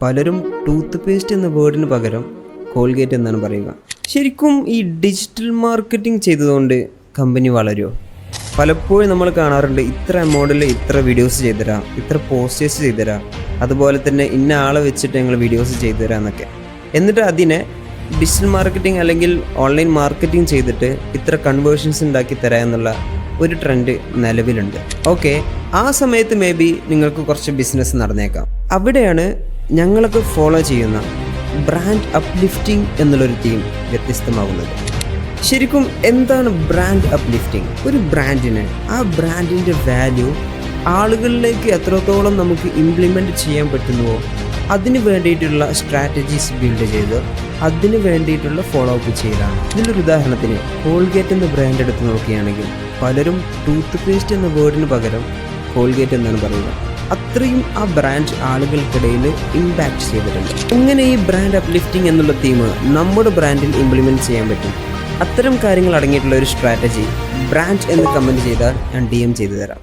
പലരും tooth paste എന്ന വേർഡിന് പകരം കോൾഗേറ്റ് എന്നാണ് പറയുക. ശരിക്കും ഈ ഡിജിറ്റൽ മാർക്കറ്റിംഗ് ചെയ്തതുകൊണ്ട് കമ്പനി വളരുമോ? പലപ്പോഴും നമ്മൾ കാണാറുണ്ട്, ഇത്ര എമൗണ്ടിൽ ഇത്ര വീഡിയോസ് ചെയ്തുതരാം, ഇത്ര പോസ്റ്റേഴ്സ് ചെയ്തുതരാം, അതുപോലെ തന്നെ ഇന്ന ആളെ വെച്ചിട്ട് ഞങ്ങൾ വീഡിയോസ് ചെയ്തുതരാം എന്നൊക്കെ. എന്നിട്ട് അതിനെ ഡിജിറ്റൽ മാർക്കറ്റിംഗ് അല്ലെങ്കിൽ ഓൺലൈൻ മാർക്കറ്റിംഗ് ചെയ്തിട്ട് ഇത്ര കൺവേർഷൻസ് ഉണ്ടാക്കി തരാം എന്നുള്ള ഒരു ട്രെൻഡ് നിലവിലുണ്ട്. ഓക്കെ, ആ സമയത്ത് മേ ബി നിങ്ങൾക്ക് കുറച്ച് ബിസിനസ് നടന്നേക്കാം. അവിടെയാണ് ഞങ്ങളൊക്കെ ഫോളോ ചെയ്യുന്ന ബ്രാൻഡ് അപ്ലിഫ്റ്റിംഗ് എന്നുള്ളൊരു തീം വ്യത്യസ്തമാകുന്നത്. ശരിക്കും എന്താണ് ബ്രാൻഡ് അപ്ലിഫ്റ്റിംഗ്? ഒരു ബ്രാൻഡിന് ആ ബ്രാൻഡിൻ്റെ വാല്യൂ ആളുകളിലേക്ക് എത്രത്തോളം നമുക്ക് ഇംപ്ലിമെൻറ്റ് ചെയ്യാൻ പറ്റുന്നുവോ അതിന് വേണ്ടിയിട്ടുള്ള സ്ട്രാറ്റജീസ് ബിൽഡ് ചെയ്ത് അതിന് വേണ്ടിയിട്ടുള്ള ഫോളോ അപ്പ് ചെയ്യലാണ്. ഇതിലൊരു ഉദാഹരണത്തിന് കോൾഗേറ്റ് എന്ന ബ്രാൻഡ് എടുത്ത് നോക്കുകയാണെങ്കിൽ പലരും ടൂത്ത് പേസ്റ്റ് എന്ന വേർഡിന് പകരം കോൾഗേറ്റ് എന്നാണ് പറയുക. അത്രയും ആ ബ്രാൻഡ് ആളുകൾക്കിടയിൽ ഇമ്പാക്റ്റ് ചെയ്തിട്ടുണ്ട്. എങ്ങനെ ഈ ബ്രാൻഡ് അപ്ലിഫ്റ്റിംഗ് എന്നുള്ള തീം നമ്മുടെ ബ്രാൻഡിൽ ഇംപ്ലിമെൻറ്റ് ചെയ്യാൻ പറ്റും? അത്തരം കാര്യങ്ങൾ അടങ്ങിയിട്ടുള്ള ഒരു സ്ട്രാറ്റജി ബ്രാൻഡ് എന്ന് കമൻറ്റ് ചെയ്താൽ ഞാൻ DM ചെയ്തു തരാം.